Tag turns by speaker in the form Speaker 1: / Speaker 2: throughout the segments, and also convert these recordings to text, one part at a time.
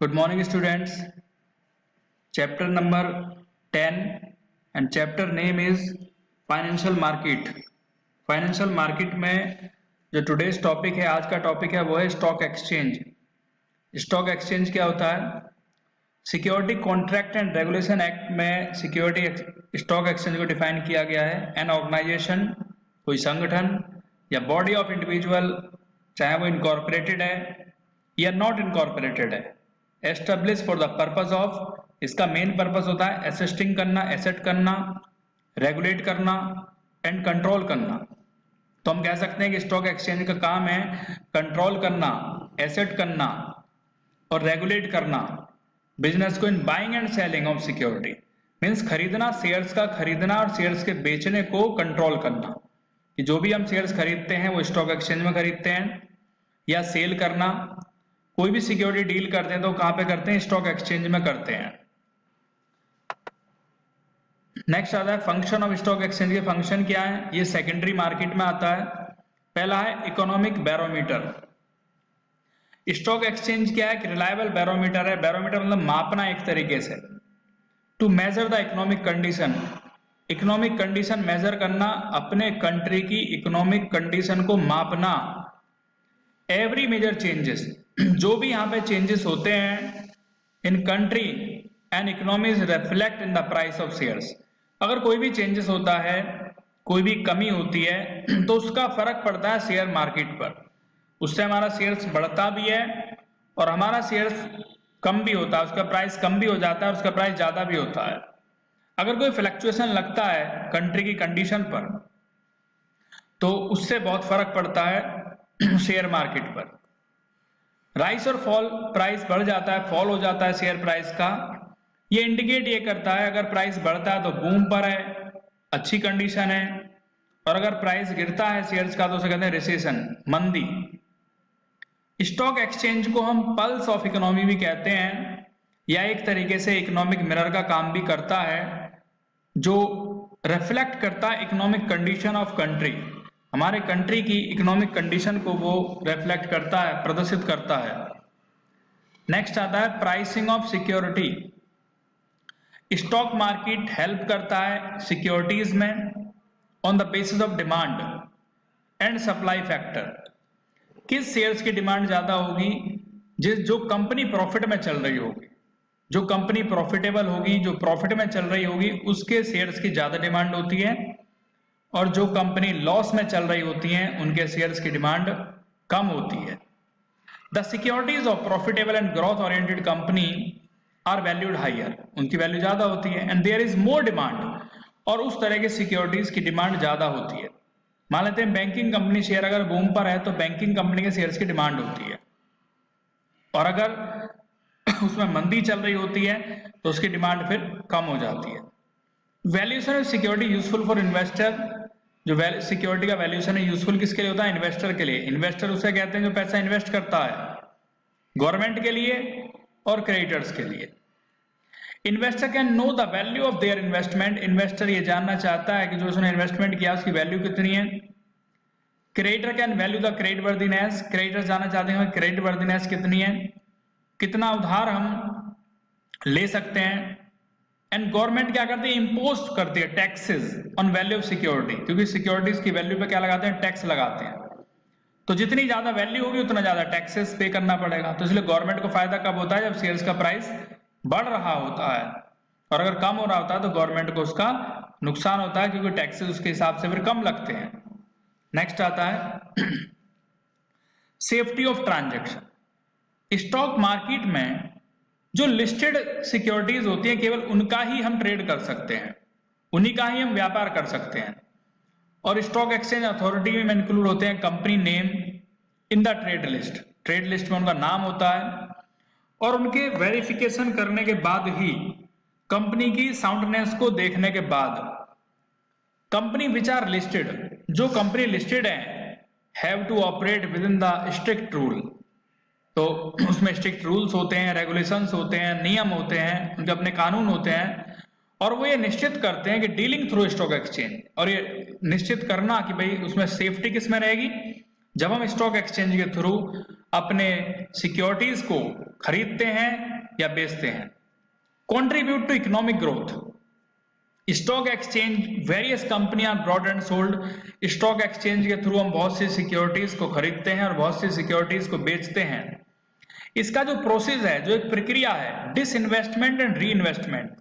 Speaker 1: Good morning, students. Chapter number 10 and chapter name is Financial Market. Financial Market में जो today's topic है, आज का topic है वो है Stock Exchange. Stock Exchange क्या होता है? Security contract and regulation act में सिक्योरिटी स्टॉक एक्सचेंज को डिफाइन किया गया है। एन ऑर्गेनाइजेशन, कोई संगठन या बॉडी ऑफ इंडिविजुअल, चाहे वो इनकॉर्पोरेटेड है या नॉट इनकॉर्पोरेटेड है, establish for the purpose of, इसका मेन पर्पस होता है असिस्टिंग करना, एसेट करना, रेगुलेट करना एंड कंट्रोल करना। तो हम कह सकते हैं कि स्टॉक एक्सचेंज का काम है कंट्रोल करना, एसेट करना और रेगुलेट करना बिजनेस को in buying and selling of security. Means खरीदना, शेयर्स का खरीदना और शेयर्स के बेचने को कंट्रोल करना कि जो भी हम शेयर्स खरीदते हैं वो स्टॉक एक्सचेंज में खरीदते हैं, या सेल करना, कोई भी सिक्योरिटी डील करते हैं तो कहां पे करते हैं? स्टॉक एक्सचेंज में करते हैं। नेक्स्ट आता है फंक्शन ऑफ स्टॉक एक्सचेंज के फंक्शन क्या है? ये सेकेंडरी मार्केट में आता है। पहला है इकोनॉमिक बैरोमीटर। स्टॉक एक्सचेंज क्या है कि रिलायबल बैरोमीटर है। बैरोमीटर मतलब मापना एक तरीके से, to measure the economic condition. Economic condition measure करना, अपने कंट्री की इकोनॉमिक कंडीशन को मापना। एवरी मेजर चेंजेस, जो भी यहाँ पे चेंजेस होते हैं in country and economies reflect in the price of shares. अगर कोई भी चेंजेस होता है, कोई भी कमी होती है तो उसका फर्क पड़ता है शेयर मार्केट पर। उससे हमारा शेयर्स बढ़ता भी है और हमारा शेयर्स कम भी होता है, उसका प्राइस कम भी हो जाता है और उसका प्राइस ज्यादा भी होता है। अगर कोई फ्लक्चुएशन लगता है कंट्री की कंडीशन पर तो उससे बहुत फर्क पड़ता है शेयर मार्केट पर। राइज और फॉल, प्राइस बढ़ जाता है, फॉल हो जाता है शेयर प्राइस का, ये इंडिकेट ये करता है अगर प्राइस बढ़ता है तो बूम पर है, अच्छी कंडीशन है, और अगर प्राइस गिरता है शेयर्स का तो उसे कहते हैं रिसेशन, मंदी। स्टॉक एक्सचेंज को हम पल्स ऑफ इकोनॉमी भी कहते हैं, या एक तरीके से इकोनॉमिक मिरर का काम भी करता है, जो रिफ्लेक्ट करता है इकोनॉमिक कंडीशन ऑफ कंट्री। हमारे कंट्री की इकोनॉमिक कंडीशन को वो रिफ्लेक्ट करता है, प्रदर्शित करता है। नेक्स्ट आता है pricing of security. Stock market help करता है सिक्योरिटीज में on the basis of demand and supply factor. किस शेयर्स की डिमांड ज्यादा होगी? जो कंपनी प्रॉफिट में चल रही होगी, जो कंपनी प्रॉफिटेबल होगी, जो प्रॉफिट में चल रही होगी, उसके शेयर्स की ज्यादा डिमांड होती है, और जो कंपनी लॉस में चल रही होती हैं उनके शेयर्स की डिमांड कम होती है। The securities of profitable and growth oriented company are valued higher, उनकी वैल्यू ज्यादा होती है, and there is more demand, और उस तरह के सिक्योरिटीज की डिमांड ज्यादा होती है। मान लेते हैं बैंकिंग कंपनी शेयर अगर बूम पर है तो बैंकिंग कंपनी के शेयर्स की डिमांड होती है, और अगर उसमें मंदी चल रही होती है तो उसकी डिमांड फिर कम हो जाती है। Valuation of security useful for investor. जो सिक्योरिटी का वैल्यूएशन है यूजफुल किसके लिए होता है? इन्वेस्टर के लिए। इन्वेस्टर उसे कहते हैं जो पैसा इन्वेस्ट करता है, गवर्नमेंट के लिए और क्रेडिटर्स के लिए। Investor can know the value of their investment. Investor ये जानना चाहता है कि जो उसने इन्वेस्टमेंट किया उसकी वैल्यू कितनी है। Creditor can value the credit worthiness. Creditor जानना चाहते हैं क्रेडिट वर्दीनेस कितनी है, कितना उधार हम ले सकते हैं। एंड गवर्नमेंट क्या करती है? इम्पोज करती है taxes on value of security, क्योंकि सिक्योरिटीज की वैल्यू पे क्या लगाते हैं? टैक्स लगाते हैं। तो जितनी ज्यादा वैल्यू होगी उतना ज्यादा टैक्सेस पे करना पड़ेगा। तो इसलिए गवर्नमेंट को फायदा कब होता है? जब शेयर्स का प्राइस बढ़ रहा होता है, और अगर कम हो रहा होता है तो गवर्नमेंट को उसका नुकसान होता है, क्योंकि टैक्सेस उसके हिसाब से फिर कम लगते हैं। नेक्स्ट आता है safety of transaction. Stock market में जो लिस्टेड सिक्योरिटीज होती हैं केवल उनका ही हम ट्रेड कर सकते हैं, उन्हीं का ही हम व्यापार कर सकते हैं, और स्टॉक एक्सचेंज अथॉरिटी में इंक्लूड होते हैं company name in the trade list. Trade list में उनका नाम होता है, और उनके वेरिफिकेशन करने के बाद ही, कंपनी की साउंडनेस को देखने के बाद, कंपनी विच आर लिस्टेड, जो कंपनी लिस्टेड है, have to operate within the strict rule. तो उसमें स्ट्रिक्ट रूल्स होते हैं, रेगुलेशंस होते हैं, नियम होते हैं, उनके अपने कानून होते हैं, और वो ये निश्चित करते हैं कि डीलिंग थ्रू स्टॉक एक्सचेंज, और ये निश्चित करना कि भाई उसमें सेफ्टी किस में रहेगी, जब हम स्टॉक एक्सचेंज के थ्रू अपने सिक्योरिटीज को खरीदते हैं या बेचते हैं। Contribute to economic growth, stock exchange various कंपनियां bought and sold. Stock exchange के थ्रू हम बहुत सी सिक्योरिटीज को खरीदते हैं और बहुत सी सिक्योरिटीज को बेचते हैं। इसका जो प्रोसेस है, जो एक प्रक्रिया है, disinvestment and re investment.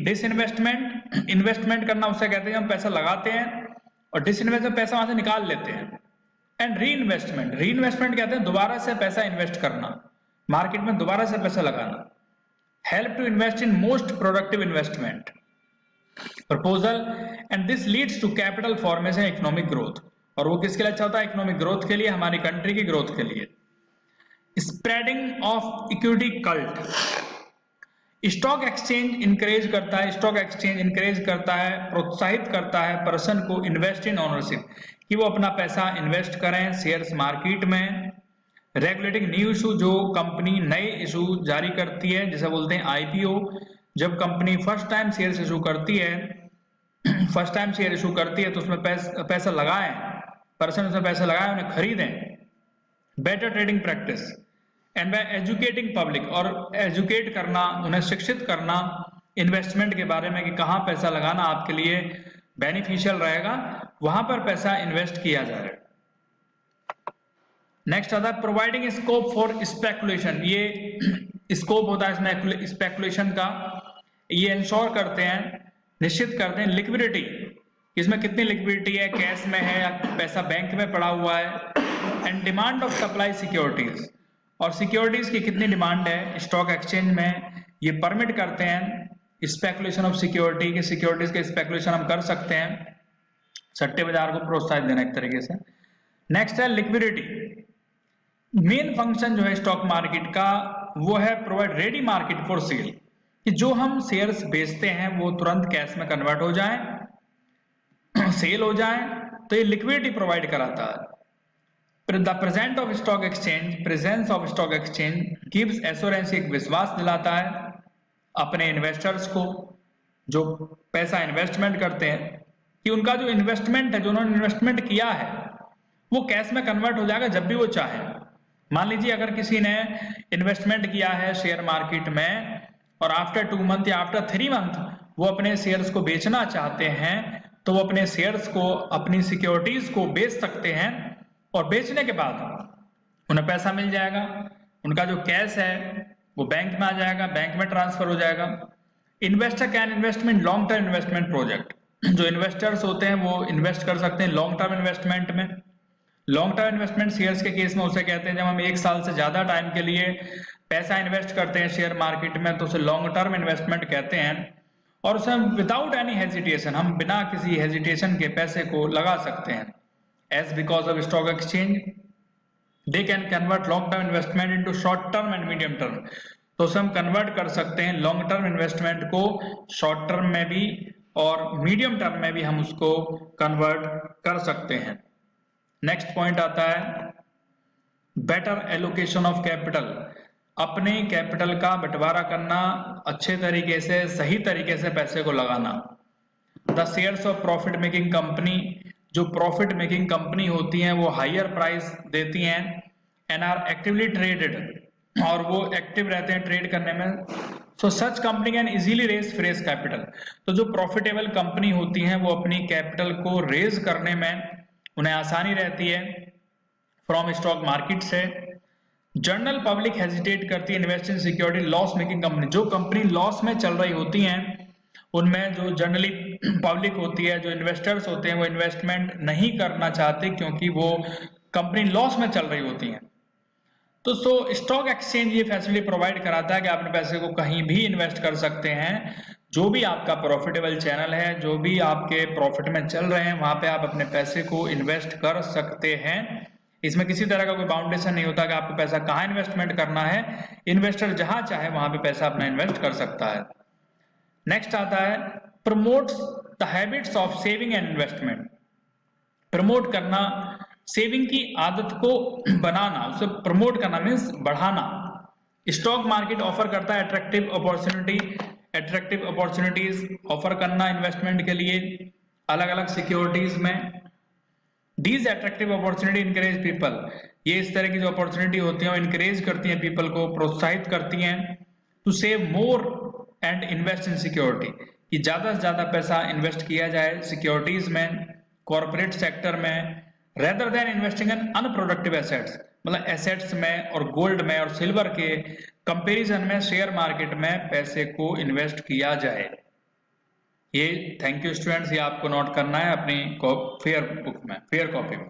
Speaker 1: Disinvestment, investment करना उसे कहते हैं हम पैसा लगाते हैं, और डिसइन्वेस्टमेंट पैसा वहां से निकाल लेते हैं। एंड री इन्वेस्टमेंट, री इन्वेस्टमेंट कहते हैं दोबारा से पैसा इन्वेस्ट करना, मार्केट में दोबारा से पैसा लगाना। Help to invest in most productive investment proposal and this leads to capital formation, economic growth. और वो किसके लिए अच्छा होता है? इकोनॉमिक ग्रोथ के लिए, हमारी कंट्री की ग्रोथ के लिए। Spreading of equity cult, stock exchange encourage करता है, स्टॉक एक्सचेंज इंकरेज करता है, प्रोत्साहित करता है पर्सन को इन्वेस्ट इन ओनरशिप, कि वो अपना पैसा इन्वेस्ट करें शेयर्स मार्केट में। रेगुलेटिंग न्यू इशू, जो कंपनी नए इशू जारी करती है, जिसे बोलते हैं आईपीओ। जब company first time share issue करती है, फर्स्ट टाइम शेयर इशू करती है, तो उसमें पैसा लगाएं, पर्सन उसमें पैसा लगाएं, उन्हें खरीदें। Better trading practice and by educating public, और एजुकेट करना, उन्हें शिक्षित करना इन्वेस्टमेंट के बारे में कि कहाँ पैसा लगाना आपके लिए बेनिफिशियल रहेगा, वहां पर पैसा इन्वेस्ट किया जाए। नेक्स्ट आता है प्रोवाइडिंग स्कोप फॉर स्पेकुलेशन। ये स्कोप होता है इसमें स्पेकुलेशन का। ये इंश्योर करते हैं, निश्चित करते हैं लिक्विडिटी, इसमें कितनी लिक्विडिटी है, कैश में है या पैसा बैंक में पड़ा हुआ है। And demand of supply securities, और सिक्योरिटीज की कितनी डिमांड है स्टॉक एक्सचेंज में, ये परमिट करते हैं स्पेकुलेशन ऑफ सिक्योरिटी, के सिक्योरिटीज के स्पेकुलेशन हम कर सकते हैं, सट्टे बाजार को प्रोत्साहित देना एक तरीके से। नेक्स्ट है लिक्विडिटी। मेन फंक्शन जो है स्टॉक मार्केट का वो है provide ready market for sale, कि जो हम शेयर्स बेचते हैं वो तुरंत कैश में कन्वर्ट हो जाए, सेल हो जाए, तो ये लिक्विडिटी प्रोवाइड कराता है। The present of stock exchange, presence of stock exchange gives assurance, एक विश्वास दिलाता है अपने इन्वेस्टर्स को, जो पैसा इन्वेस्टमेंट करते हैं, कि उनका जो इन्वेस्टमेंट है, जो उन्होंने इन्वेस्टमेंट किया है, वो कैश में कन्वर्ट हो जाएगा जब भी वो चाहे। मान लीजिए अगर किसी ने इन्वेस्टमेंट किया है शेयर मार्केट में, और आफ्टर 2 मंथ या आफ्टर 3 मंथ वो अपने शेयर्स को बेचना चाहते हैं, तो वो अपने शेयर्स को, अपनी सिक्योरिटीज को बेच सकते हैं, और बेचने के बाद उन्हें पैसा मिल जाएगा, उनका जो कैश है वो बैंक में आ जाएगा, बैंक में ट्रांसफर हो जाएगा। Investor can investment long term investment project, जो इन्वेस्टर्स होते हैं वो इन्वेस्ट कर सकते हैं लॉन्ग टर्म इन्वेस्टमेंट में। लॉन्ग टर्म इन्वेस्टमेंट शेयर्स के केस में उसे कहते हैं जब हम 1 साल से ज्यादा टाइम के लिए पैसा इन्वेस्ट करते हैं शेयर मार्केट में, तो उसे लॉन्ग टर्म इन्वेस्टमेंट कहते हैं। और उसे हम विदाउट एनी हेजिटेशन, हम बिना किसी हेजिटेशन के पैसे को लगा सकते हैं। As because of stock exchange they can convert long term investment into short term and medium term, तो उसे हम कन्वर्ट कर सकते हैं लॉन्ग टर्म इन्वेस्टमेंट को शॉर्ट टर्म में भी, और मीडियम टर्म में भी हम उसको कन्वर्ट कर सकते हैं। नेक्स्ट पॉइंट आता है बेटर एलोकेशन ऑफ कैपिटल, अपने कैपिटल का बंटवारा करना, अच्छे तरीके से, सही तरीके से पैसे को लगाना। The shares of profit making company, जो प्रॉफिट मेकिंग कंपनी होती हैं वो हायर प्राइस देती हैं, एंड आर एक्टिवली ट्रेडेड, और वो एक्टिव रहते हैं ट्रेड करने में। So such company can easily raise fresh capital, तो जो प्रॉफिटेबल कंपनी होती हैं वो अपनी कैपिटल को रेज करने में उन्हें आसानी रहती है फ्रॉम स्टॉक मार्केट से। जनरल पब्लिक हेजिटेट करती है invest in security loss making company, जो कंपनी लॉस में चल रही होती हैं उनमें जो जनरली पब्लिक होती है, जो इन्वेस्टर्स होते हैं, वो इन्वेस्टमेंट नहीं करना चाहते क्योंकि वो कंपनी लॉस में चल रही होती हैं। तो स्टॉक एक्सचेंज ये फैसिलिटी प्रोवाइड कराता है कि आप अपने पैसे को कहीं भी इन्वेस्ट कर सकते हैं, जो भी आपका प्रॉफिटेबल चैनल है, जो भी आपके प्रॉफिट में चल रहे हैं, वहां पे आप अपने पैसे को इन्वेस्ट कर सकते हैं। इसमें किसी तरह का कोई बाउंडेशन नहीं होता कि आपको पैसा कहाँ इन्वेस्टमेंट करना है, इन्वेस्टर जहां चाहे वहां पे पैसा अपना इन्वेस्ट कर सकता है। नेक्स्ट आता है promotes the habits of saving and investment, promote करना, सेविंग की आदत को बनाना, उसे प्रमोट करना मीन्स बढ़ाना। स्टॉक मार्केट ऑफर करता है अट्रैक्टिव अपॉर्चुनिटीज ऑफर करना इन्वेस्टमेंट के लिए अलग अलग सिक्योरिटीज में, These attractive opportunity encourage people, ये इस तरह की जो अपॉर्चुनिटी होती हैं वो इंकरेज करती हैं पीपल को, प्रोत्साहित करती हैं to save more and invest in security, कि ज्यादा से ज्यादा पैसा इन्वेस्ट किया जाए सिक्योरिटीज में, कॉर्पोरेट सेक्टर में, rather than investing in unproductive assets, मतलब एसेट्स में और गोल्ड में और सिल्वर के कंपैरिजन में शेयर मार्केट में पैसे को इन्वेस्ट किया जाए। ये थैंक यू स्टूडेंट्स, ये आपको नोट करना है अपनी फेयर बुक में, फेयर कॉपी में।